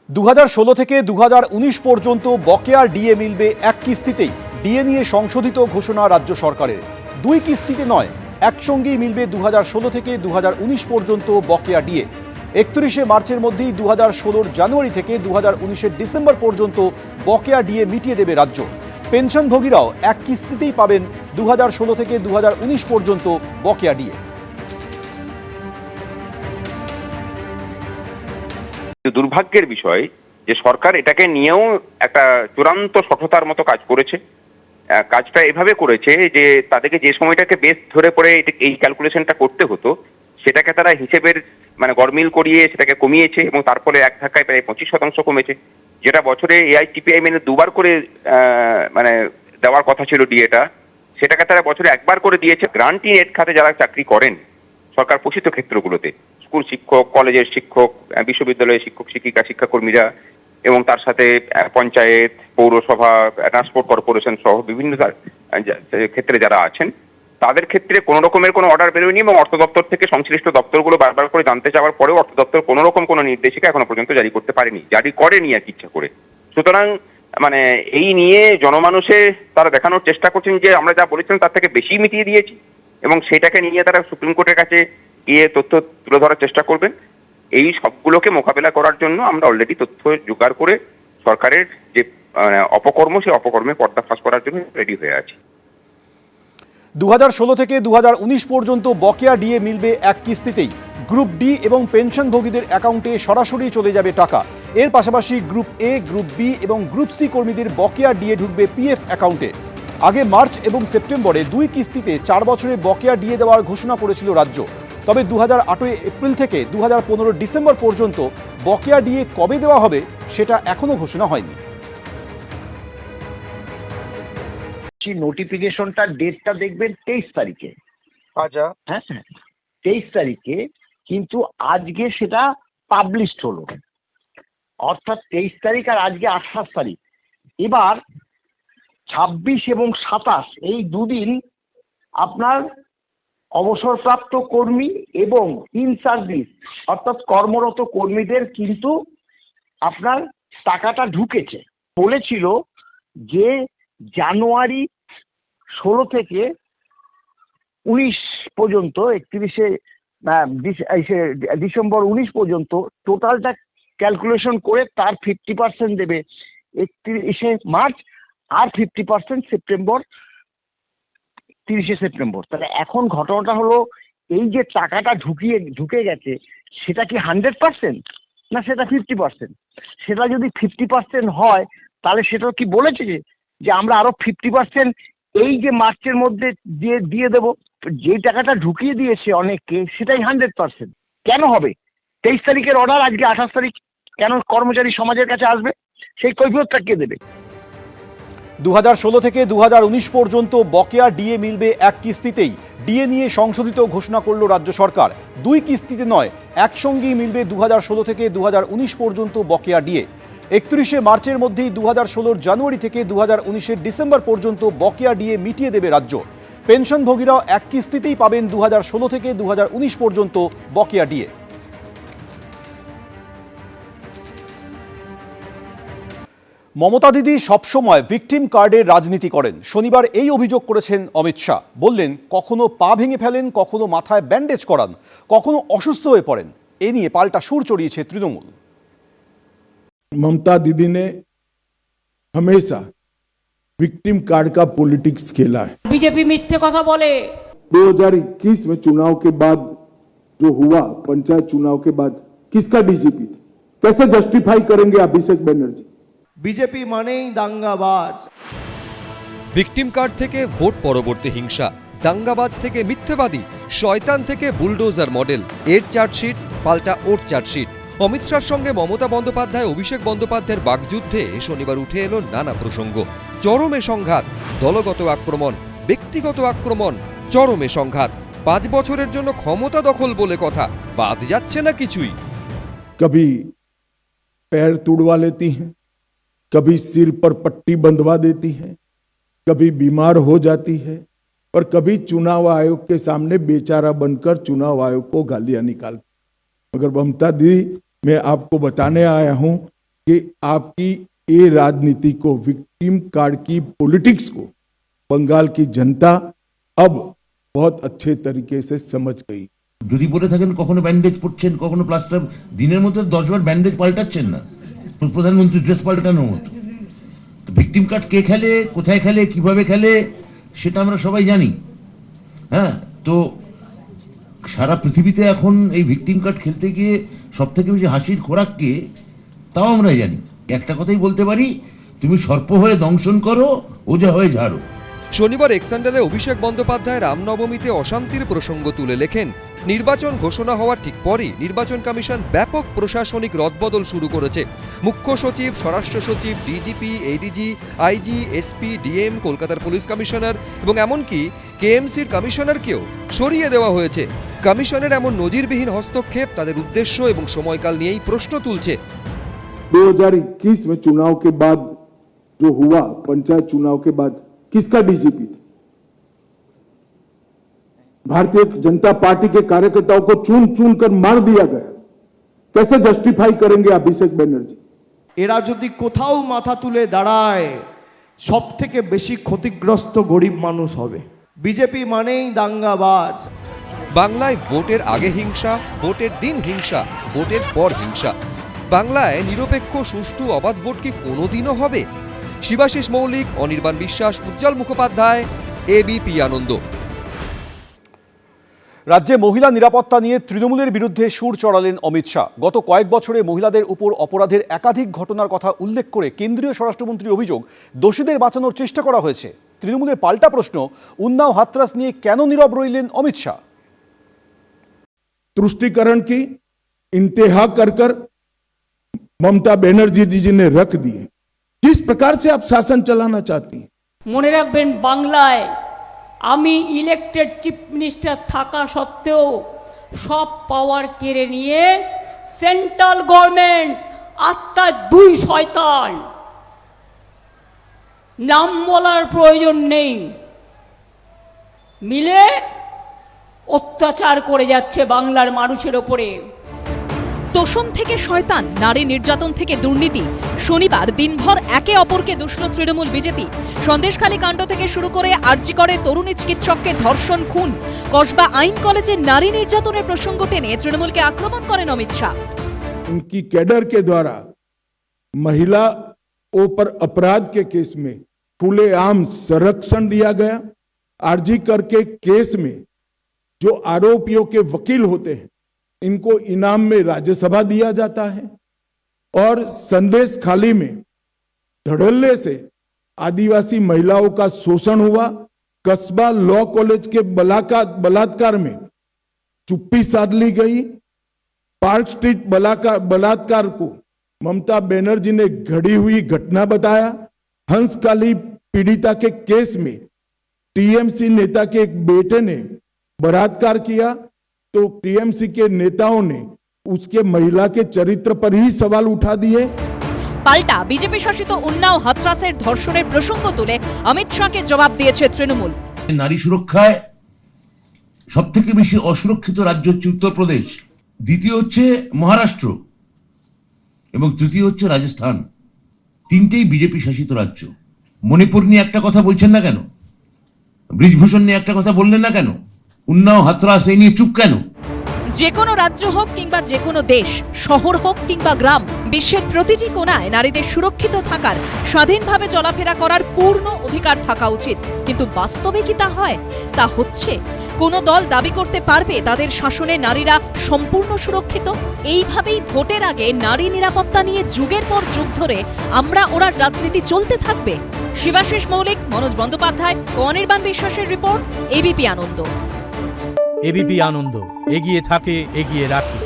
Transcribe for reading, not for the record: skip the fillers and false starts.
2016 থেকে 2019 পর্যন্ত বকেয়া ডিএ মিলবে এক কিস্তিতেই। ডিএ নিয়ে সংশোধিত ঘোষণা রাজ্য সরকারের। দুই কিস্তিতে নয়, একসঙ্গেই মিলবে 2016 থেকে 2019 পর্যন্ত বকেয়া ডিএ। 31শে মার্চের মধ্যেই 2016 জানুয়ারি থেকে 2019 ডিসেম্বর পর্যন্ত বকেয়া ডিএ মিটিয়ে দেবে রাজ্য। পেনশনভোগীরাও এক কিস্তিতেই পাবেন 2016 থেকে 2019 পর্যন্ত বকেয়া ডিএ। দুর্ভাগ্যের বিষয় যে সরকার এটাকে নিয়েও একটা চূড়ান্ত সঠতার মতো কাজ করেছে। কাজটা এভাবে করেছে যে তাদেরকে যে সময়টাকে বেশ ধরে পড়ে এই ক্যালকুলেশনটা করতে হতো সেটাকে তারা হিসেবের গরমিল করিয়ে সেটাকে কমিয়েছে এবং তার ফলে এক ধাক্কায় প্রায় 25% কমেছে, যেটা বছরে এআইটিপিআই মেনে দুবার করে দেওয়ার কথা ছিল ডিএটা, সেটাকে তারা বছরে একবার করে দিয়েছে। গ্রান্টি নেট খাতে যারা চাকরি করেন সরকার পোষিত ক্ষেত্রগুলোতে, স্কুল শিক্ষক, কলেজের শিক্ষক, বিশ্ববিদ্যালয়ের শিক্ষক শিক্ষিকা, শিক্ষাকর্মীরা এবং তার সাথে পঞ্চায়েত, পৌরসভা, ট্রান্সপোর্ট কর্পোরেশন সহ বিভিন্ন ক্ষেত্রে যারা আছেন তাদের ক্ষেত্রে কোনো রকমের কোনো অর্ডার বেরোয়নি এবং অর্থ দপ্তর থেকে সংশ্লিষ্ট দপ্তরগুলো বারবার করে জানতে চাওয়ার পরেও অর্থ দপ্তর কোনো রকম কোনো নির্দেশিকা এখনো পর্যন্ত জারি করতে পারেনি, জারি করেনি আর ইচ্ছা করে। সুতরাং এই নিয়ে জনমানুষে তারা দেখানোর চেষ্টা করছেন যে আমরা যা বলেছিলাম তার থেকে বেশি মিটিয়ে দিয়েছি এবং সেটাকে নিয়ে তারা সুপ্রিম কোর্টের কাছে গিয়ে তথ্য তুলে ধরার চেষ্টা করবেন। এই সবগুলোকে মোকাবেলা করার জন্য আমরা অলরেডি তথ্য জোগাড় করে সরকারের যে অপকর্ম সেই অপকর্মে পর্দাফাশ করার জন্য রেডি হয়ে আছি। 2016 থেকে 2019 পর্যন্ত বকেয়া ডিএ মিলবে এক কিস্তিতেই। গ্রুপ ডি এবং পেনশনভোগীদের অ্যাকাউন্টে সরাসরি চলে যাবে টাকা। এর পাশাপাশি গ্রুপ এ, গ্রুপ বি এবং গ্রুপ সি কর্মীদের বকেয়া ডিএ ঢুকবে পিএফ অ্যাকাউন্টে। আগে মার্চ এবং সেপ্টেম্বরে দুই কিস্তিতে 4 বছরে বকেয়া ডিএ দেওয়ার ঘোষণা করেছিল রাজ্য। তবে 2018 এপ্রিল থেকে 2015 ডিসেম্বর পর্যন্ত বকেয়া ডিএ কবে দেওয়া হবে সেটা এখনো ঘোষণা হয়নি। নোটিফিকেশনটা ডেটটা দেখবেন 23 তারিখে। আচ্ছা, হ্যাঁ, 23 তারিখে, কিন্তু আজকে সেটা পাবলিশড হলো, অর্থাৎ 23 তারিখ আর আজকে 28 তারিখ। এবার 26 এবং 27 এই দুদিন আপনার অবসরপ্রাপ্ত কর্মী এবং ইন সার্ভিস অর্থাৎ কর্মরত কর্মীদের কিন্তু আপনার টাকাটা ঢুকেছে। বলেছিল যে জানুয়ারি 16 থেকে 19 পর্যন্ত, 31শে ডিসেম্বর 19 পর্যন্ত টোটালটা ক্যালকুলেশন করে তার 50% দেবে 31শে মার্চ আর 50% সেপ্টেম্বর, 30শে সেপ্টেম্বর। তাহলে এখন ঘটনাটা হলো এই যে টাকাটা ঢুকে গেছে সেটা কি 100% না সেটা 50%? সেটা যদি 50% হয় তাহলে সেটা কি বলেছে যে আমরা আরো 50% এই যে মার্চের মধ্যে দিয়ে দেবো? যেই টাকাটা ঢুকিয়ে দিয়েছে অনেককে সেটাই 100%। কেন হবে? 23 তারিখের অর্ডার আজকে 28 তারিখ, কেন কর্মচারী সমাজের কাছে আসবে? সেই কৈফিয়তটা কে দেবে? 2016 থেকে 2019 পর্যন্ত বকেয়া ডিএ মিলবে এক কিস্তিতেই। ডিএ নিয়ে সংশোধিত ঘোষণা করল রাজ্য সরকার। দুই কিস্তিতে নয়, একসঙ্গেই মিলবে 2016 থেকে 2019 পর্যন্ত বকেয়া ডিএ। 31শে মার্চের মধ্যেই 2016 জানুয়ারি থেকে 2019 ডিসেম্বর পর্যন্ত বকেয়া ডিএ মিটিয়ে দেবে রাজ্য। পেনশনভোগীরাও এক কিস্তিতেই পাবেন 2016 থেকে 2019 পর্যন্ত বকেয়া ডিএ। মমতা দিদি সবসময় ভিকটিম কার্ডের রাজনীতি করেন। শনিবার এই অভিযোগ করেছেন অমিত শাহ। বললেন, কখনো পা ভেঙে ফেলেন, কখনো মাথায় ব্যান্ডেজ করান, কখনো অসুস্থ হয়ে পড়েন। এ নিয়ে পাল্টা সুর চড়িয়েছে তৃণমূল। ममता दीदी ने हमेशा विक्टिम कार्ड का पॉलिटिक्स खेला है। बीजेपी मिथ्या कथा बोले। 2021 में चुनाव के बाद जो हुआ, पंचायत चुनाव के बाद किसका डीजीपी था? कैसे जस्टिफाई करेंगे अभिषेक बनर्जी? বিজেপি মানেই দাঙ্গাবাজ। ভিকটিম কার্ড থেকে ভোট পরবর্তী হিংসা, দাঙ্গাবাজ থেকে মিথ্যেবাদী, শয়তান থেকে বুলডোজার মডেল। এর চার্জশিট পাল্টা ওর চার্জশিট। অমিত শাহর সঙ্গে মমতা বন্দ্যোপাধ্যায়, অভিষেক বন্দ্যোপাধ্যায়ের বাকযুদ্ধে শনিবার উঠে এলো নানা প্রসঙ্গ। চরমে সংঘাত, দলগত আক্রমণ, ব্যক্তিগত আক্রমণ, চরমে সংঘাত। 5 বছরের জন্য ক্ষমতা দখল বলে কথা, বাদ যাচ্ছে না কিছুই। कभी पैर तुड़वा लेती हैं, कभी सिर पर पट्टी बंधवा देती हैं, कभी बीमार हो जाती है और कभी चुनाव आयोग के सामने बेचारा बनकर चुनाव आयोग को गालियां निकालती। मगर ममता दी, मैं आपको बताने आया हूं कि आपकी ये राजनीति को, विक्टिम कार्ड की पॉलिटिक्स को बंगाल की जनता अब बहुत अच्छे तरीके से समझ गई। যদি বলে থাকেন কখনো ব্যান্ডেজ পড়ছেন, কখনো প্লাস্টার, দিনের মধ্যে 10 বার ব্যান্ডেজ পাল্টাচ্ছেন না, প্রধানমন্ত্রী ড্রেস পাল্টানোর মতো। তো ভিকটিম কার্ড কে খেলে, কোথায় খেলে, কিভাবে খেলে সেটা আমরা সবাই জানি। হ্যাঁ, তো সারা পৃথিবীতে এখন এই ভিকটিম কার্ড খেলতে গিয়ে সব থেকে বেশি হাসির খোরাক কে, তাও আমরা জানি। একটা কথাই বলতে পারি, তুমি সর্প হয়ে দংশন করো, ওঝা হয়ে ঝাড়ো। শনিবার এক্সান্ডারে অভিষেক বন্দ্যোপাধ্যায় রামনবমীতে অশান্তির প্রসঙ্গ তুলে লেখেন, নির্বাচন ঘোষণা হওয়ার ঠিক পরই নির্বাচন কমিশন ব্যাপক প্রশাসনিক রদবদল শুরু করেছে। মুখ্য সচিব, স্বরাষ্ট্র সচিব, DGP, ADG, IG, SP, DM, কলকাতার পুলিশ কমিশনার এবং এমনকি কেএমসির কমিশনারকেও সরিয়ে দেওয়া হয়েছে। কমিশনের এমন নজিরবিহীন হস্তক্ষেপ তাদের উদ্দেশ্য এবং সময়কাল নিয়েই প্রশ্ন তুলছে। 2021 में चुनाव के बाद जो हुआ, पंचायत चुनाव के बाद किसका डीजीपी था? भारतीय जनता पार्टी के कार्यकर्ताओं को चुन चुन कर मार दिया गया। कैसे जस्टिफाई करेंगे अभिषेक बनर्जी? এরা যদি কোথাও মাথা তুলে দাঁড়ায়, সব থেকে বেশি ক্ষতিগ্রস্ত গরিব মানুষ হবে। বিজেপি মানেই দাঙ্গাবাজ। বাংলায় ভোটের আগে হিংসা, ভোটের দিন হিংসা, ভোটের পর হিংসা। বাংলায় নিরপেক্ষ, সুষ্ঠু, অবাধ ভোট কি কোনোদিনও হবে? শিবাশিস মৌলিক, অনির্বাণ বিশ্বাস, উজ্জ্বল মুখোপাধ্যায়, এবিপি আনন্দ। রাজ্যে মহিলা নিরাপত্তা নিয়ে তৃণমূলের বিরুদ্ধে সুর চড়ালেন অমিত শাহ। গত কয়েক বছরে মহিলাদের উপর অপরাধের একাধিক ঘটনার কথা উল্লেখ করে কেন্দ্রীয় স্বরাষ্ট্রমন্ত্রীর অভিযোগ, দোষীদের বাঁচানোর চেষ্টা করা হয়েছে। তৃণমূলের পাল্টা প্রশ্ন, উন্নাও হাথরাস নিয়ে কেন নীরব রইলেন অমিত শাহ? तुष्टिकरण की इंतहा कर कर ममता बनर्जी जी ने रख दिए। किस प्रकार से आप शासन चलाना चाहती हैं? মনে রাখবেন, বাংলায় আমি ইলেক্টেড চিফ মিনিস্টার থাকা সত্ত্বেও সব পাওয়ার কেড়ে নিয়ে সেন্ট্রাল গভর্নমেন্ট আত্মার দুই শয়তান, নাম বলার প্রয়োজন নেই, মিলে অত্যাচার করে যাচ্ছে বাংলার মানুষের ওপরে। তোষণ থেকে শয়তান, নারী নির্যাতন থেকে দুর্নীতি, শনিবার দিনভর একে অপরকে দুষল তৃণমূল বিজেপি। সন্দেশখালী কাণ্ড থেকে শুরু করে আরজি করে তরুণী চিকিৎসককে ধর্ষণ, খুন, কসবা আইন কলেজে নারী নির্যাতনের প্রসঙ্গ টেনে তৃণমূলকে আক্রমণ করেন অমিত শাহ। उनकी कैडर के द्वारा महिलाओं पर अपराध के केस में खुलेआम संरक्षण दिया गया। आरजी करके केस में जो आरोपियों के वकील होते हैं, इनको इनाम में राज्यसभा दिया जाता है। और संदेश खाली में धड़ल्ले से आदिवासी महिलाओं का शोषण हुआ। कस्बा लॉ कॉलेज के बलात्कार में चुप्पी साध ली गई। पार्क स्ट्रीट बलात्कार को ममता बनर्जी ने घड़ी हुई घटना बताया। हंसकाली पीड़िता के केस में टीएमसी नेता के एक बेटे ने बलात्कार किया तो टीएमसी के नेताओं ने उसके महिला के चरित्र पर ही सवाल उठा दिए। পাল্টা বিজেপি শাসিত উন্নাও হাথরাসের ধর্ষণের প্রসঙ্গ তুলে অমিত শাহকে জবাব দিয়েছে তৃণমূল। নারী সুরক্ষায় সব থেকে বেশি অসুরক্ষিত রাজ্য হচ্ছে উত্তরপ্রদেশ, দ্বিতীয় হচ্ছে মহারাষ্ট্র এবং তৃতীয় হচ্ছে রাজস্থান। তিনটেই বিজেপি শাসিত রাজ্য। মণিপুর নিয়ে একটা কথা বলছেন না কেন? ব্রিজভূষণ নিয়ে একটা কথা বললেন না কেন? উন্নাও হাথরাস এই নিয়ে চুপ কেন? যে কোনো রাজ্য হোক কিংবা যে কোনো দেশ, শহর হোক কিংবা গ্রাম, বিশ্বের প্রতিটি কোণায় নারীদের সুরক্ষিত থাকার, স্বাধীনভাবে চলাফেরা করার পূর্ণ অধিকার থাকা উচিত। কিন্তু বাস্তবে কি তা হয়? তা হচ্ছে? কোনো দল দাবি করতে পারবে তাদের শাসনে নারীরা সম্পূর্ণ সুরক্ষিত? এইভাবেই ভোটের আগে নারী নিরাপত্তা নিয়ে যুগের পর যুগ ধরে আমরা ওরা রাজনীতি চলতে থাকবে? শিবাশিস মৌলিক, মনোজ বন্দ্যোপাধ্যায় ও অনির্বাণ বিশ্বাসের রিপোর্ট, এবিপি আনন্দ। এবিপি আনন্দ, এগিয়ে থাকে, এগিয়ে রাখে।